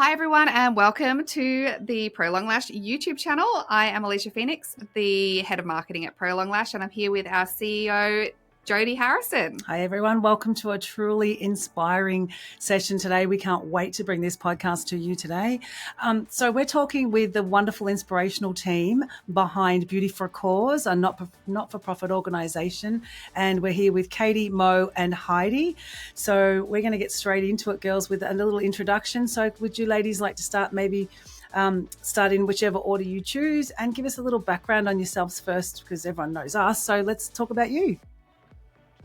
Hi everyone and welcome to the Prolong Lash YouTube channel. I am Alicia Phoenix, the head of marketing at Prolong Lash, and I'm here with our CEO, Jodi Harrison. Hi everyone, welcome to a truly inspiring session today. We can't wait to bring this podcast to you today. So we're talking with the wonderful inspirational team behind Beauty for a Cause, a not-for-profit organisation, and we're here with Katie, Mo and Heidi. So we're going to get straight into it, girls, with a little introduction. So would you ladies like to start start in whichever order you choose and give us a little background on yourselves first, because everyone knows us. So let's talk about you.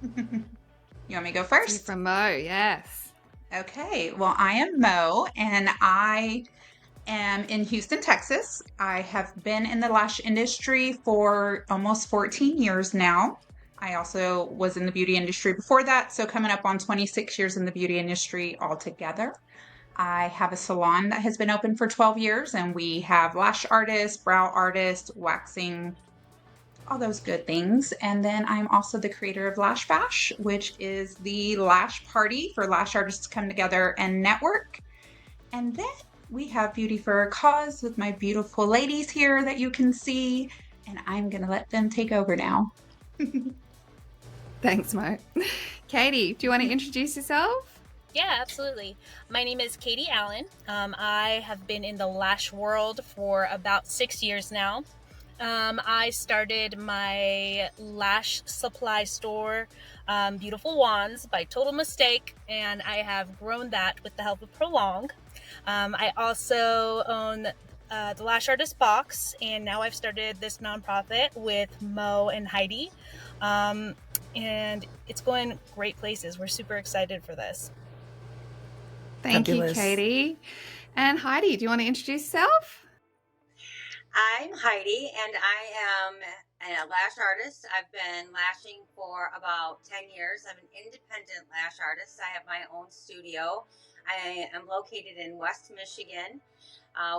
You want me to go first? From Mo, yes. Okay, well, I am Mo, and I am in Houston, Texas. I have been in the lash industry for almost 14 years now. I also was in the beauty industry before that, so coming up on 26 years in the beauty industry altogether. I have a salon that has been open for 12 years, and we have lash artists, brow artists, waxing, all those good things. And then I'm also the creator of Lash Bash, which is the lash party for lash artists to come together and network. And then we have Beauty for a Cause with my beautiful ladies here that you can see. And I'm going to let them take over now. Thanks, Mo. Katie, do you want to introduce yourself? Yeah, absolutely. My name is Katie Allen. I have been in the lash world for about 6 years now. I started my lash supply store, Beautiful Wands, by total mistake, and I have grown that with the help of Prolong. I also own the Lash Artist Box, and now I've started this nonprofit with Mo and Heidi, and it's going great places. We're super excited for this. Thank you, Katie. And Heidi, do you want to introduce yourself? I'm Heidi, and I am a lash artist. I've been lashing for about 10 years. I'm an independent lash artist. I have my own studio. I am located in West Michigan,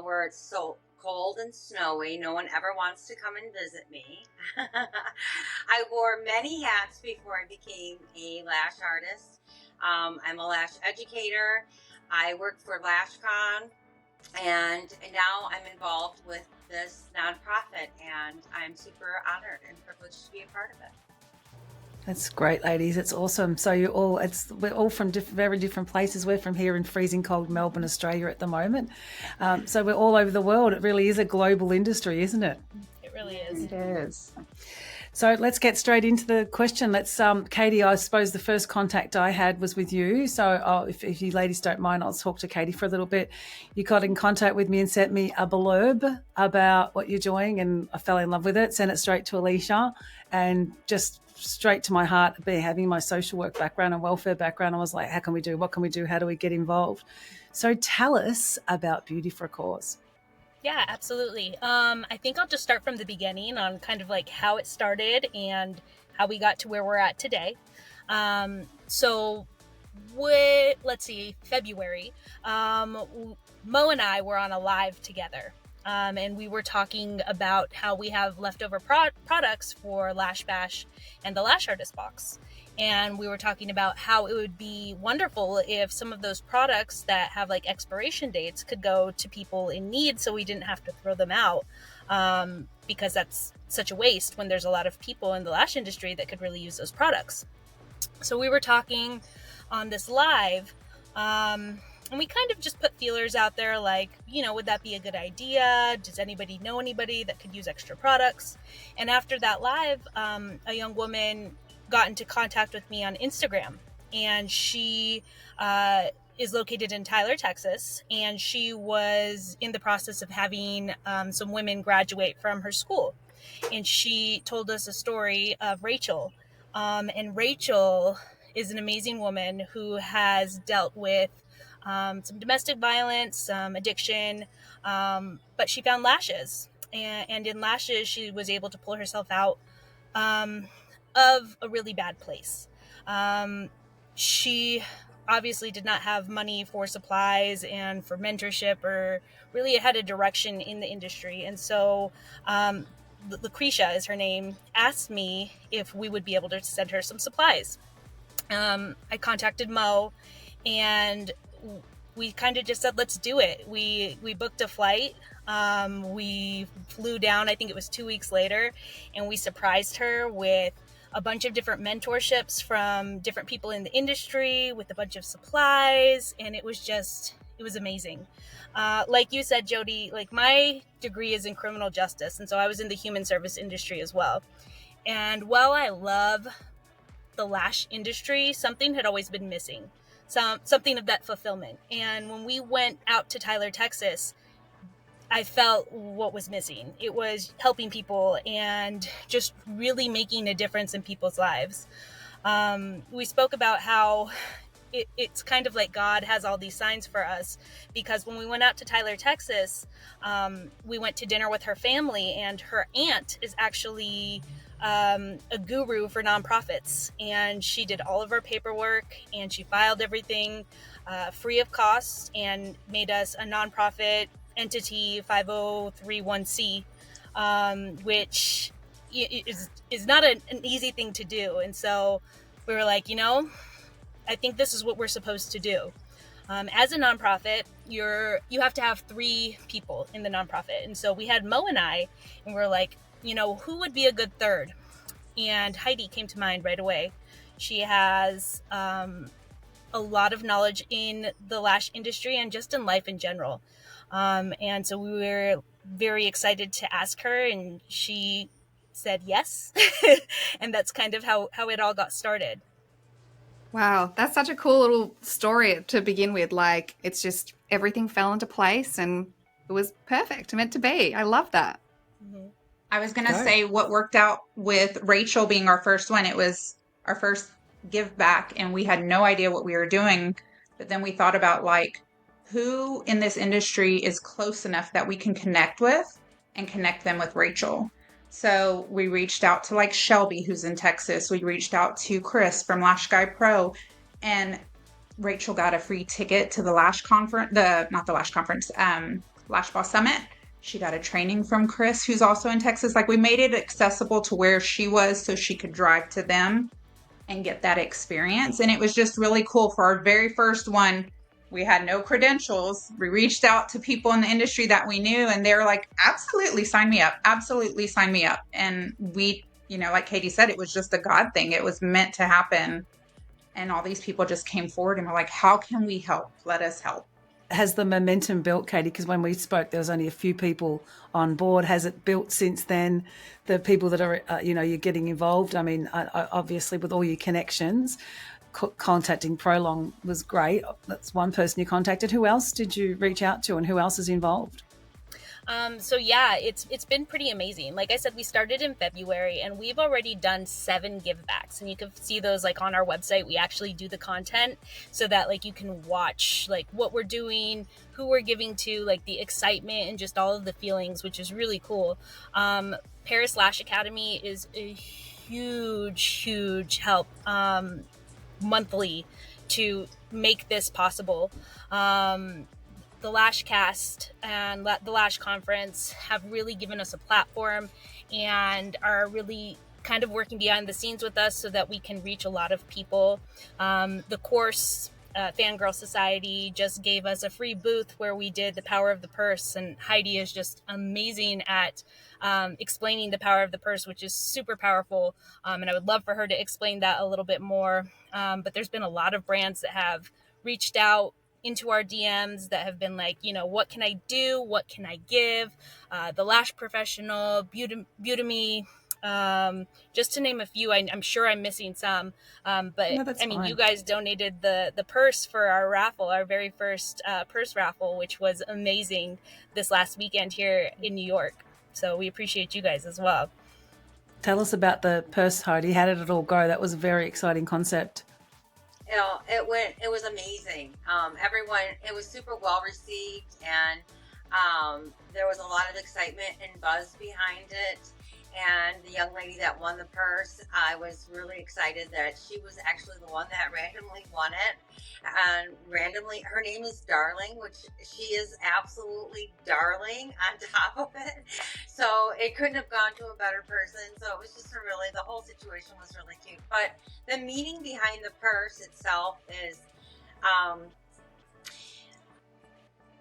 where it's so cold and snowy. No one ever wants to come and visit me. I wore many hats before I became a lash artist. I'm a lash educator. I worked for LashCon, and now I'm involved with this nonprofit, and I'm super honored and privileged to be a part of it. That's great, ladies. It's awesome. So we're all from very different places. We're from here in freezing cold Melbourne, Australia at the moment. So we're all over the world. It really is a global industry, isn't it? It really is. It is. So let's get straight into the question. Katie, I suppose the first contact I had was with you. So if you ladies don't mind, I'll talk to Katie for a little bit. You got in contact with me and sent me a blurb about what you're doing, and I fell in love with it, sent it straight to Alicia, and just straight to my heart, having my social work background and welfare background. I was like, how can we do? What can we do? How do we get involved? So tell us about Beauty for a Cause. Yeah, absolutely. I think I'll just start from the beginning on kind of like how it started and how we got to where we're at today. Let's see, February, Mo and I were on a live together. And we were talking about how we have leftover products for Lash Bash and the Lash Artist Box. And we were talking about how it would be wonderful if some of those products that have like expiration dates could go to people in need, so we didn't have to throw them out, because that's such a waste when there's a lot of people in the lash industry that could really use those products. So we were talking on this live, and we kind of just put feelers out there like, would that be a good idea? Does anybody know anybody that could use extra products? And after that live, a young woman got into contact with me on Instagram, and she is located in Tyler, Texas, and she was in the process of having some women graduate from her school. And she told us a story of Rachel, and Rachel is an amazing woman who has dealt with some domestic violence, some addiction, but she found lashes, and in lashes she was able to pull herself out of a really bad place. She obviously did not have money for supplies and for mentorship, or really had a direction in the industry. And so Lucretia is her name, asked me if we would be able to send her some supplies. I contacted Mo, and we kind of just said, let's do it. We booked a flight. We flew down, I think it was 2 weeks later, and we surprised her with a bunch of different mentorships from different people in the industry, with a bunch of supplies, and it was amazing. Like you said, Jodi, like my degree is in criminal justice, and so I was in the human service industry as well. And while I love the lash industry, something had always been missing, something of that fulfillment. And when we went out to Tyler, Texas, I felt what was missing. It was helping people and just really making a difference in people's lives. We spoke about how it's kind of like God has all these signs for us, because when we went out to Tyler, Texas, we went to dinner with her family, and her aunt is actually a guru for nonprofits, and she did all of our paperwork and she filed everything free of cost and made us a nonprofit entity 5031c, which is not an easy thing to do. And so we were like, I think this is what we're supposed to do. As a nonprofit, you have to have 3 people in the nonprofit. And so we had Mo and I, and we're like, who would be a good third? And Heidi came to mind right away. She has a lot of knowledge in the lash industry and just in life in general. And so we were very excited to ask her, and she said yes. And that's kind of how it all got started. Wow, that's such a cool little story to begin with. Like, it's just everything fell into place and it was perfect, meant to be. I love that. Mm-hmm. I was going to say what worked out with Rachel being our first one. It was our first give back, and we had no idea what we were doing. But then we thought about, like, who in this industry is close enough that we can connect with and connect them with Rachel. So we reached out to, like, Shelby, who's in Texas. We reached out to Chris from Lash Guy Pro, and Rachel got a free ticket to the Lash Conference, Lash Boss Summit. She got a training from Chris, who's also in Texas. Like, we made it accessible to where she was so she could drive to them and get that experience. And it was just really cool. For our very first one, we had no credentials. We reached out to people in the industry that we knew, and they were like, absolutely, sign me up. Absolutely, sign me up. And we, like Katie said, it was just a God thing. It was meant to happen. And all these people just came forward and were like, how can we help? Let us help. Has the momentum built, Katie? Because when we spoke, there was only a few people on board. Has it built since then? The people that are, you're getting involved. I mean, obviously, with all your connections, contacting Prolong was great. That's one person you contacted. Who else did you reach out to, and who else is involved? So yeah, it's been pretty amazing. Like I said, we started in February, and we've already done 7 givebacks, and you can see those like on our website. We actually do the content so that like you can watch like what we're doing, who we're giving to, like the excitement and just all of the feelings, which is really cool. Paris Lash Academy is a huge help monthly to make this possible. The Lash Cast and the Lash Conference have really given us a platform and are really kind of working behind the scenes with us so that we can reach a lot of people. The course, Fangirl Society, just gave us a free booth where we did the power of the purse, and Heidi is just amazing at explaining the power of the purse, which is super powerful. And I would love for her to explain that a little bit more. But there's been a lot of brands that have reached out into our DMs that have been like, what can I do? What can I give? The Lash Professional, Beauty, just to name a few. I'm sure I'm missing some. But no, I mean, fine. You guys donated the purse for our raffle, our very first purse raffle, which was amazing this last weekend here in New York. So we appreciate you guys as well. Tell us about the purse, Heidi. How did it all go? That was a very exciting concept. It was amazing. It was super well received, and there was a lot of excitement and buzz behind it. And the young lady that won the purse, I was really excited that she was actually the one that randomly won it. And randomly, her name is Darling, which she is absolutely darling on top of it. So it couldn't have gone to a better person. So it was just the whole situation was really cute. But the meaning behind the purse itself is,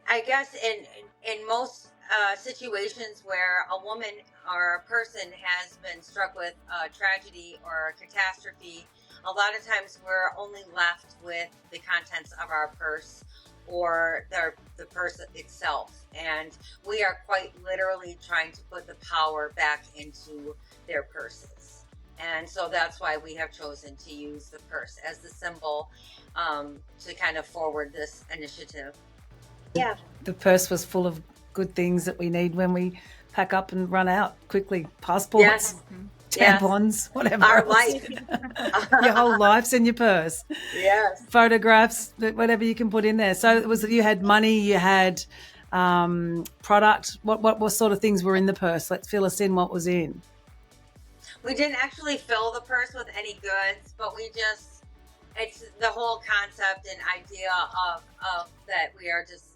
I guess in most situations where a woman or a person has been struck with a tragedy or a catastrophe, a lot of times we're only left with the contents of our purse or the purse itself, and we are quite literally trying to put the power back into their purses. And so that's why we have chosen to use the purse as the symbol to kind of forward this initiative. Yeah. The purse was full of good things that we need when we pack up and run out quickly. Passports, tampons, whatever. Our else. life. Your whole life's in your purse. Yes. Photographs, whatever you can put in there. So it was, you had money, you had product. What sort of things were in the purse? Let's fill us in what was in. We didn't actually fill the purse with any goods, but it's the whole concept and idea of that we are just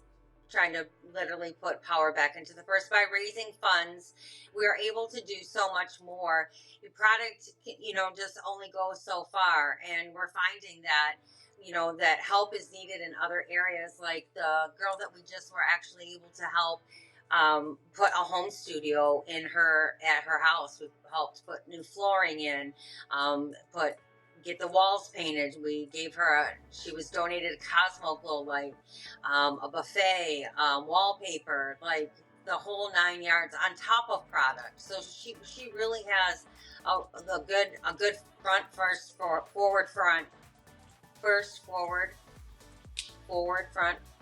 trying to literally put power back into the purse. By raising funds, we are able to do so much more. The product, just only goes so far, and we're finding that, that help is needed in other areas. Like the girl that we just were actually able to help put a home studio at her house. We helped put new flooring in, get the walls painted. We gave her she was donated a Cosmo Glow light, a buffet, wallpaper, like the whole 9 yards on top of product. So she really has a good forward front.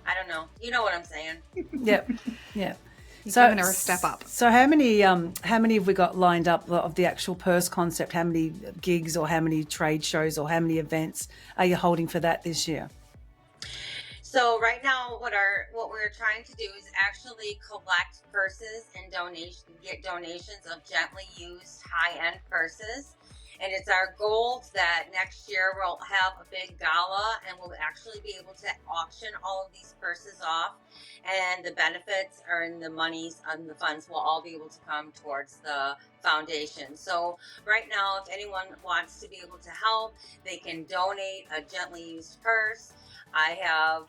I don't know. You know what I'm saying? Yep. You've given her a step up. So how many have we got lined up of the actual purse concept? How many gigs or how many trade shows or how many events are you holding for that this year? So right now, what we're trying to do is actually collect purses and get donations of gently used high-end purses. And it's our goal that next year we'll have a big gala and we'll actually be able to auction all of these purses off. And the benefits and the monies and the funds will all be able to come towards the foundation. So right now, if anyone wants to be able to help, they can donate a gently used purse. I have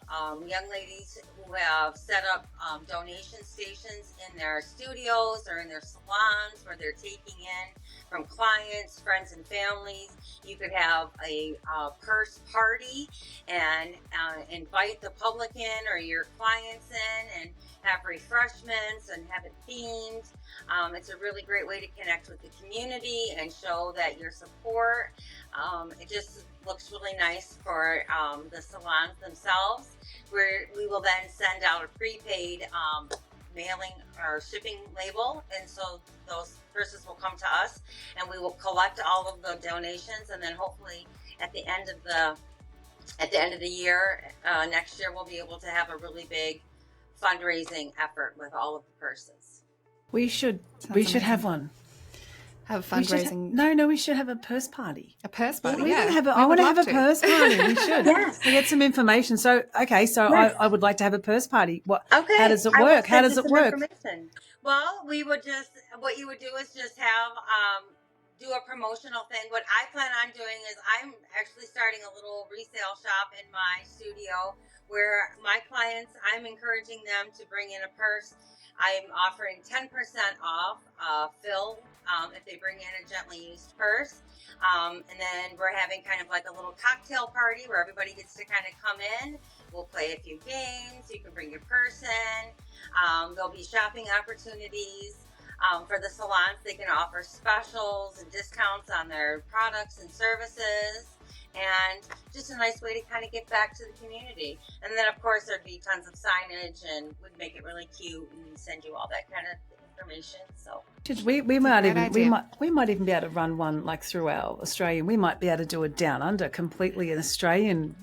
young ladies who have set up donation stations in their studios or in their salons where they're taking in from clients, friends, and families. You could have a purse party and invite the public in or your clients in and have refreshments and have it themed. It's a really great way to connect with the community and show that your support. It just looks really nice for the salons themselves. We will then send out a prepaid mailing or shipping label, and so those purses will come to us, and we will collect all of the donations, and then hopefully at the end of the year, next year, we'll be able to have a really big fundraising effort with all of the purses. We should have one. Have fundraising. We should have a purse party. A purse party. I want to have a purse party. We should. Yes. We get some information. So yes. I would like to have a purse party. Okay. How does it work? How does it work? Well, what you would do is just have do a promotional thing. What I plan on doing is I'm actually starting a little resale shop in my studio where my clients, I'm encouraging them to bring in a purse. I'm offering 10% off fill if they bring in a gently used purse. And then we're having kind of like a little cocktail party where everybody gets to kind of come in. We'll play a few games. You can bring your purse in. There'll be shopping opportunities. For the salons, they can offer specials and discounts on their products and services. And just a nice way to kind of get back to the community. And then, of course, there'd be tons of signage and we'd make it really cute and send you all that kind of information. So we might even be able to run one like through our Australian. We might be able to do a down under completely an Australian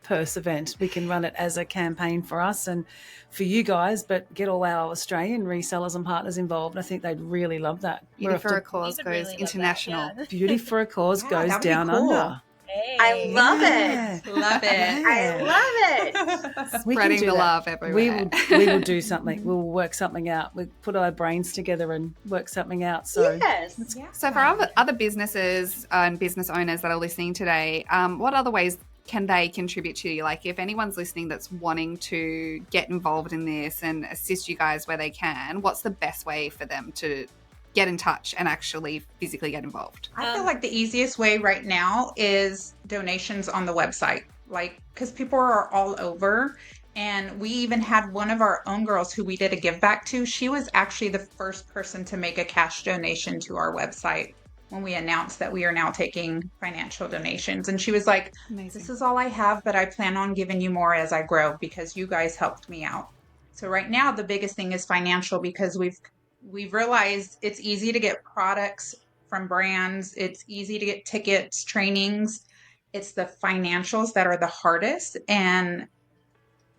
purse event. We can run it as a campaign for us and for you guys, but get all our Australian resellers and partners involved. I think they'd really love that. Beauty for a Cause goes really international. That, yeah. Beauty for a Cause goes down under. Hey. I love it. Love it. I love it. Spreading the love everywhere. We will do something. We'll work something out. We'll put our brains together and work something out. So yes. So for other businesses and business owners that are listening today, what other ways can they contribute to you? Like, if anyone's listening that's wanting to get involved in this and assist you guys where they can, what's the best way for them to get in touch and actually physically get involved? I feel like the easiest way right now is donations on the website, like, because people are all over. And we even had one of our own girls who we did a give back to. She was actually the first person to make a cash donation to our website when we announced that we are now taking financial donations. And she was like, Amazing. this is all I have, but I plan on giving you more as I grow because you guys helped me out. So right now, the biggest thing is financial, because we've realized it's easy to get products from brands. It's easy to get tickets, trainings. It's the financials that are the hardest. And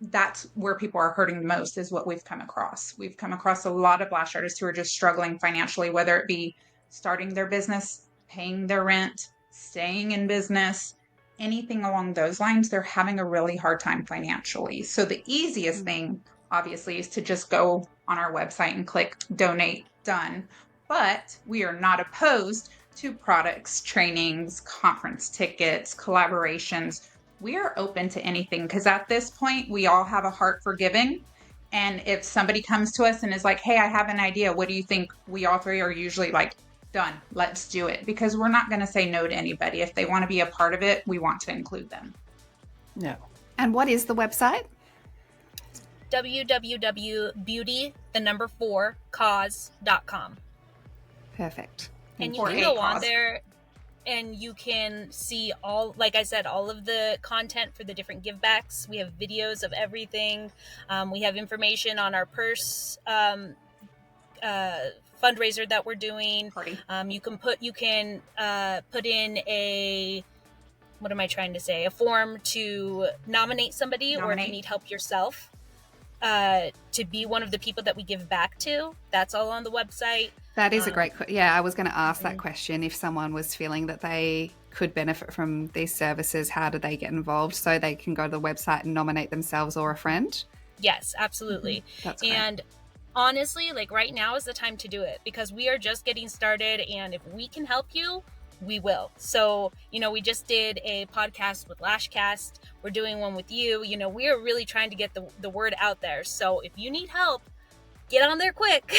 that's where people are hurting the most, is what we've come across. We've come across a lot of lash artists who are just struggling financially, whether it be starting their business, paying their rent, staying in business, anything along those lines. They're having a really hard time financially. So the easiest thing, obviously, is to just go on our website and click donate, done. But we are not opposed to products, trainings, conference tickets, collaborations. We are open to anything, because at this point, we all have a heart for giving. And if somebody comes to us and is like, hey, I have an idea, what do you think? We all three are usually like, done, let's do it, because we're not going to say no to anybody. If they want to be a part of it, we want to include them. No. And what is the website? www.beauty4cause.com. Perfect. And you For can a go on cause. there and you can see all, like I said, all of the content for the different givebacks. We have videos of everything. We have information on our purse fundraiser that we're doing. Party. You can put in a, what am I trying to say? A form to nominate somebody, or if you need help yourself to be one of the people that we give back to. That's all on the website. That is a great yeah, I was going to ask that question. If someone was feeling that they could benefit from these services, how do they get involved? So they can go to the website and nominate themselves or a friend? Yes, absolutely. That's great. And honestly, like, right now is the time to do it, because we are just getting started, and if we can help you, we will. So, we just did a podcast with Lashcast. We're doing one with you. We are really trying to get the word out there. So if you need help, get on there quick,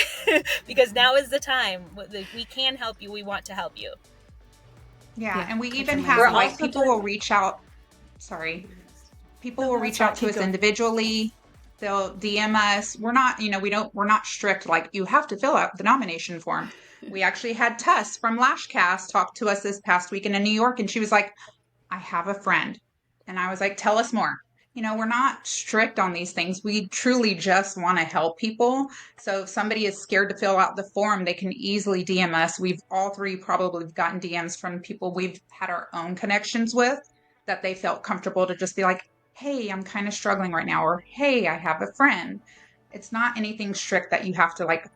because now is the time. We can help you. We want to help you. Yeah, and we even definitely. have, like, people will reach out. Sorry. People will reach out to us individually. They'll DM us. We're not, we're not strict, like, you have to fill out the nomination form. We actually had Tess from Lashcast talk to us this past weekend in New York, and she was like, I have a friend. And I was like, tell us more. We're not strict on these things. We truly just want to help people. So if somebody is scared to fill out the form, they can easily DM us. We've all three probably gotten DMs from people we've had our own connections with, that they felt comfortable to just be like, hey, I'm kind of struggling right now, or hey, I have a friend. It's not anything strict that you have to, like,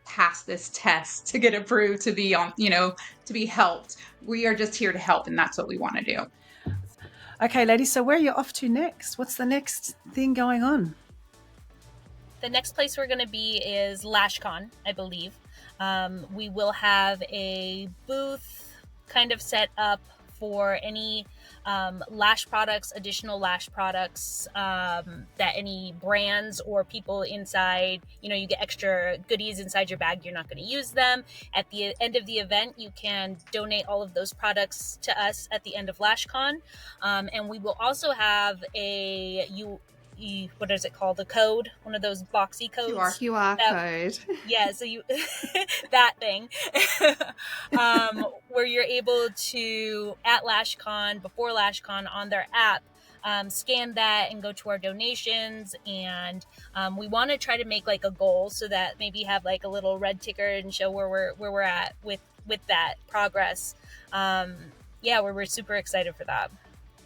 pass this test to get approved to be on, to be helped. We are just here to help, and that's what we want to do. Okay, ladies, so where are you off to next? What's the next thing going on? The next place we're going to be is LashCon, I believe. We will have a booth kind of set up for any lash products, additional lash products that any brands or people inside, you get extra goodies inside your bag. You're not going to use them. At the end of the event, you can donate all of those products to us at the end of LashCon. And we will also have what is it called? A code, one of those boxy codes. QR code. Yeah, so you that thing where you're able to, at LashCon, before LashCon, on their app, scan that and go to our donations. And we want to try to make, like, a goal, so that maybe have, like, a little red ticker and show where we're at with that progress. We're super excited for that.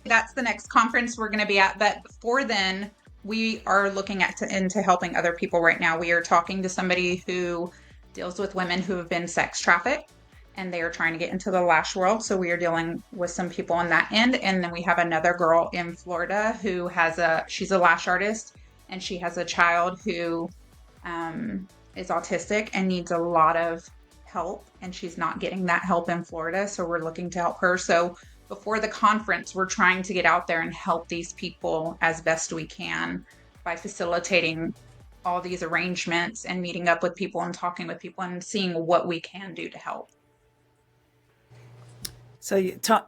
That's the next conference we're going to be at. But before then, we are looking into helping other people right now. We are talking to somebody who deals with women who have been sex trafficked, and they are trying to get into the lash world. So we are dealing with some people on that end. And then we have another girl in Florida who she's a lash artist, and she has a child who is autistic and needs a lot of help, and she's not getting that help in Florida. So we're looking to help her. So before the conference, we're trying to get out there and help these people as best we can by facilitating all these arrangements and meeting up with people and talking with people and seeing what we can do to help. So,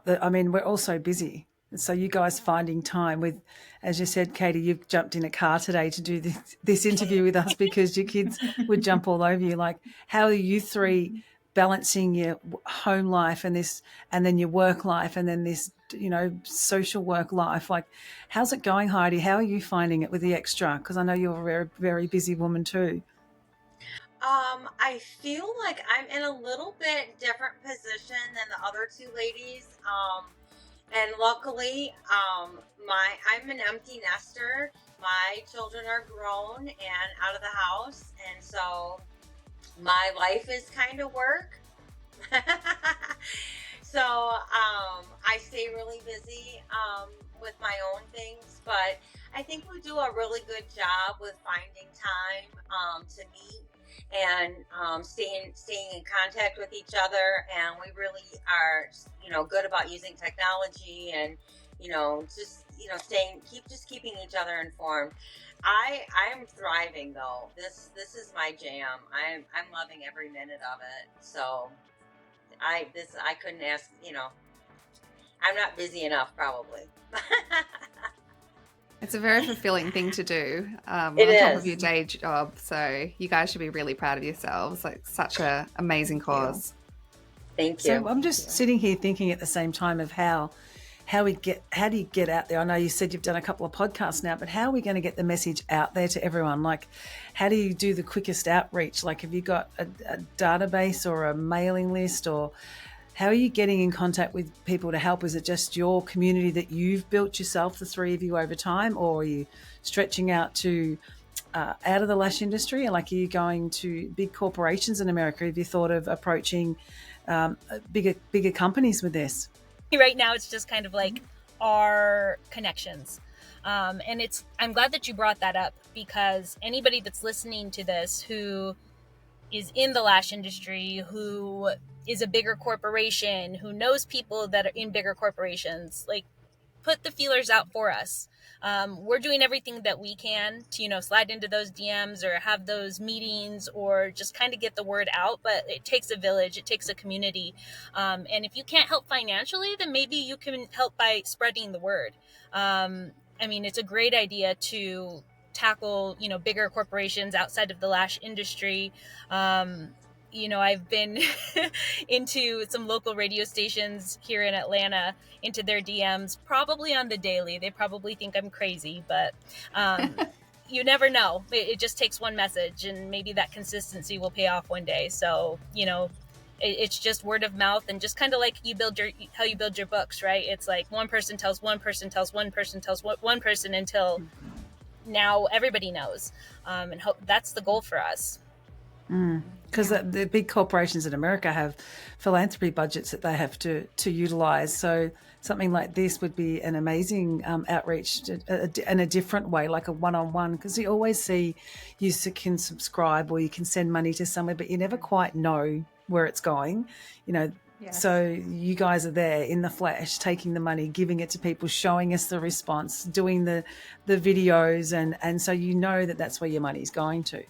I mean, we're all so busy. So you guys finding time with, as you said, Katie, you've jumped in a car today to do this interview with us because your kids would jump all over you. Like, how are you three balancing your home life and then your work life and then this, social work life? Like, how's it going, Heidi? How are you finding it with the extra? Because I know you're a very, very busy woman too. I feel like I'm in a little bit different position than the other two ladies. And luckily, I'm an empty nester. My children are grown and out of the house, and so my life is kind of work. So I stay really busy with my own things, but I think we do a really good job with finding time to meet and staying in contact with each other, and we really are good about using technology and keeping each other informed. I am thriving though. This is my jam. I'm loving every minute of it. So I couldn't ask, I'm not busy enough probably. It's a very fulfilling thing to do on It top is. of your day job. So you guys should be really proud of yourselves. Like, such an amazing cause. Thank you. So I'm just sitting here thinking at the same time of how do you get out there? I know you said you've done a couple of podcasts now, but how are we going to get the message out there to everyone? Like, how do you do the quickest outreach? Like, have you got a database or a mailing list, or how are you getting in contact with people to help? Is it just your community that you've built yourself, the three of you, over time, or are you stretching out to out of the lash industry? Like, are you going to big corporations in America? Have you thought of approaching bigger companies with this? Right now, it's just kind of like our connections. And I'm glad that you brought that up, because anybody that's listening to this who is in the lash industry, who is a bigger corporation, who knows people that are in bigger corporations, like, put the feelers out for us. We're doing everything that we can to, slide into those DMs or have those meetings or just kind of get the word out. But it takes a village, it takes a community. And if you can't help financially, then maybe you can help by spreading the word. It's a great idea to tackle, bigger corporations outside of the lash industry. I've been into some local radio stations here in Atlanta, into their DMs, probably on the daily. They probably think I'm crazy, but you never know. It just takes one message, and maybe that consistency will pay off one day. So, it's just word of mouth, and just kind of like how you build your books, right? It's like one person tells one person tells one person tells one person until now everybody knows. And that's the goal for us. Because the big corporations in America have philanthropy budgets that they have to utilize. So something like this would be an amazing outreach in a different way, like a one-on-one, because you always see you can subscribe or you can send money to somewhere, but you never quite know where it's going, Yes. So you guys are there in the flesh, taking the money, giving it to people, showing us the response, doing the videos, and so that's where your money's going to.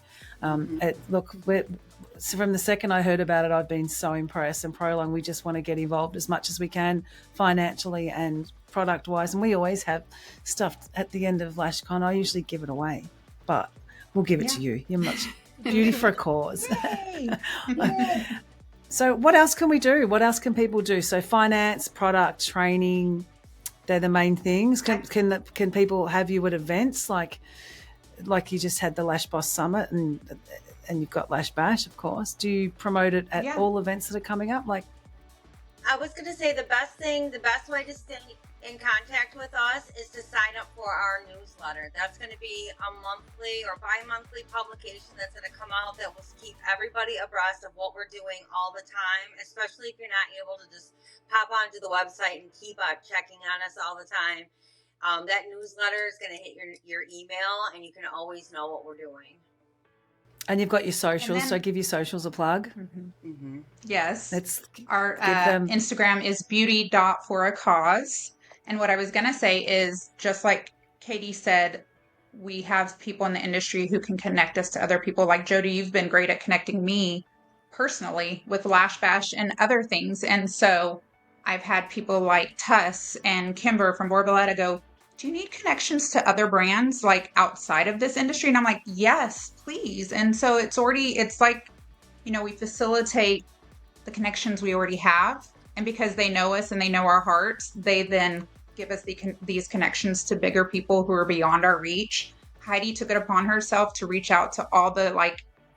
So from the second I heard about it, I've been so impressed. And Prolong, we just want to get involved as much as we can financially and product-wise. And we always have stuff at the end of LashCon. I usually give it away, but we'll give it to you. You're much beauty for a cause. Yay. So what else can we do? What else can people do? So finance, product, training, they're the main things. Can people have you at events like you just had the Lash Boss Summit and you've got Lash Bash, of course. Do you promote it at all events that are coming up? Like, I was going to say the best way to stay in contact with us is to sign up for our newsletter. That's going to be a monthly or bi-monthly publication that's going to come out that will keep everybody abreast of what we're doing all the time, especially if you're not able to just pop onto the website and keep checking on us all the time. That newsletter is going to hit your email, and you can always know what we're doing. And you've got your socials, then- so give your socials a plug. Yes. Our give them- Instagram is beauty.foracause. And what I was going to say is, just like Katie said, we have people in the industry who can connect us to other people. Like Jodi, you've been great at connecting me personally with Lash Bash and other things. And so I've had people like Tuss and Kimber from Borboleta go, do you need connections to other brands like outside of this industry? And I'm like, yes, please. And so it's like, we facilitate the connections we already have. And because they know us and they know our hearts, they then give us these connections to bigger people who are beyond our reach. Heidi took it upon herself to reach out to all the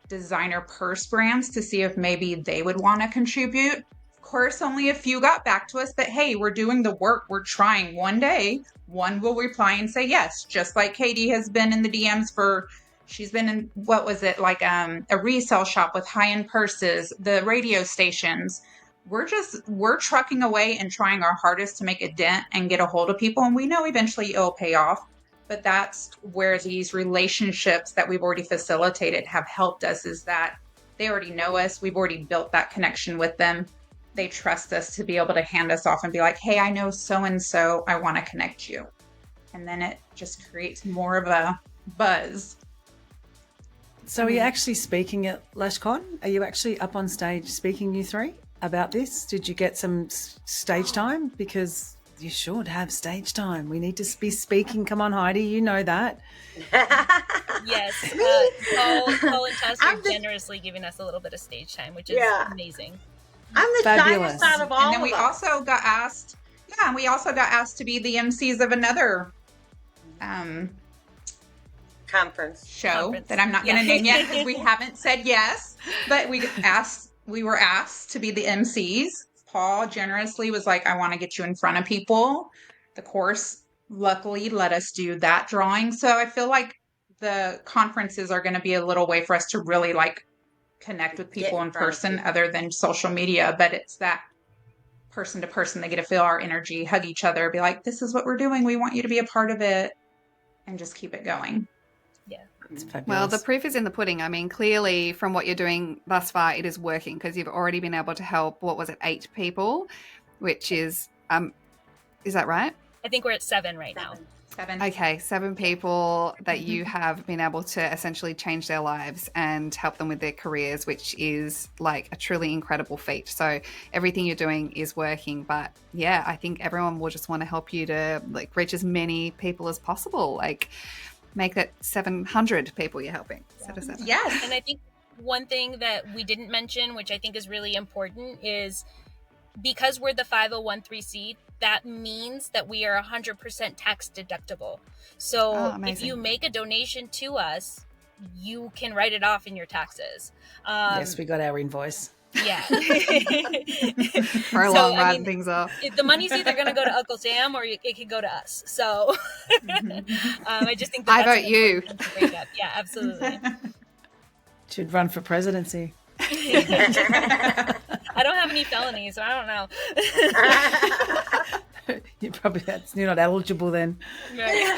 designer purse brands to see if maybe they would want to contribute. Of course, only a few got back to us, but hey, we're doing the work. We're trying. One day, one will reply and say yes, just like Katie has been in the DMs she's been in, what was it, a resale shop with high-end purses, the radio stations. We're trucking away and trying our hardest to make a dent and get a hold of people. And we know eventually it'll pay off. But that's where these relationships that we've already facilitated have helped us, is that they already know us. We've already built that connection with them. They trust us to be able to hand us off and be like, hey, I know so-and-so, I want to connect you. And then it just creates more of a buzz. So are you actually speaking at LashCon? Are you actually up on stage speaking, you three, about this? Did you get some stage time? Because you should have stage time. We need to be speaking. Come on, Heidi, you know that. Yes. Paul and Tess are generously giving us a little bit of stage time, which is amazing. I'm the Fabulous. shyest out of all And then we of us. also got asked, to be the MCs of another show that I'm not going to name yet because we haven't said yes, but we were asked to be the MCs. Paul generously was like, I want to get you in front of people. The course luckily let us do that drawing. So I feel like the conferences are going to be a little way for us to really connect with people in person other than social media, but it's that person to person. They get to feel our energy, hug each other, be like, this is what we're doing. We want you to be a part of it, and just keep it going. Well, the proof is in the pudding. I mean, clearly from what you're doing thus far, it is working because you've already been able to help, 8 people, which is that right? I think we're at 7 right now. 7. Okay, 7 people that you have been able to essentially change their lives and help them with their careers, which is a truly incredible feat. So everything you're doing is working. But yeah, I think everyone will just want to help you to reach as many people as possible. Make that 700 people you're helping instead of 7. Yes. And I think one thing that we didn't mention, which I think is really important, is because we're the 501(c), that means that we are 100% tax deductible. So if you make a donation to us, you can write it off in your taxes. Yes, we got our invoice. Yeah. Prolong writing things off. The money's either going to go to Uncle Sam or it could go to us. So I just think I vote you. Yeah, absolutely. Should run for presidency. I don't have any felonies, so I don't know. You're not eligible then. Right.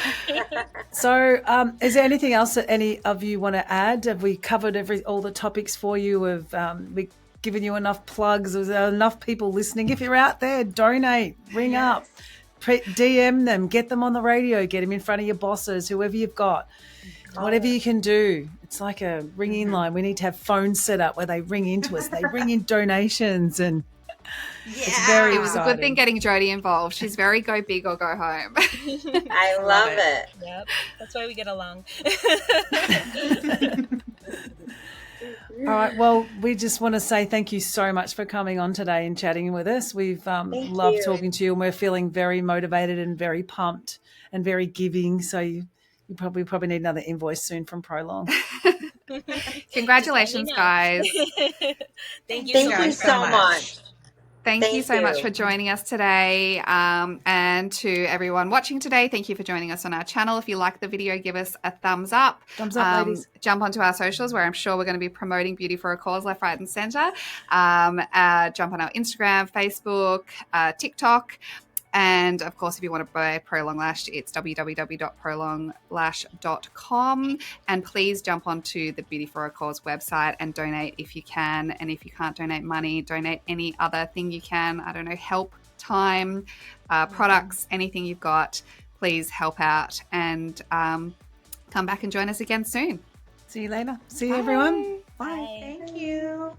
So is there anything else that any of you want to add? Have we covered all the topics for you? Have we given you enough plugs? Is there enough people listening? If you're out there, donate, ring up, DM them, get them on the radio, get them in front of your bosses, whoever you've got. Whatever you can do. It's like a ring-in line. We need to have phones set up where they ring into us. They bring in donations, and it's very It was exciting. a good thing getting Jodi involved. She's very go big or go home. I love it. Yep. That's why we get along. All right. Well, we just want to say thank you so much for coming on today and chatting with us. We've loved talking to you, and we're feeling very motivated and very pumped and very giving. So you probably need another invoice soon from Prolong. Congratulations, guys. Thank you so much. Thank you so much for joining us today. And to everyone watching today, thank you for joining us on our channel. If you like the video, give us a thumbs up. Thumbs up, ladies. Jump onto our socials where I'm sure we're going to be promoting Beauty for a Cause left, right, and center. Jump on our Instagram, Facebook, TikTok. And of course, if you want to buy Prolong Lash, it's www.prolonglash.com. And please jump onto the Beauty for a Cause website and donate if you can. And if you can't donate money, donate any other thing you can. I don't know, help, time, products, anything you've got. Please help out and come back and join us again soon. See you later. See you, everyone. Bye. Thank you.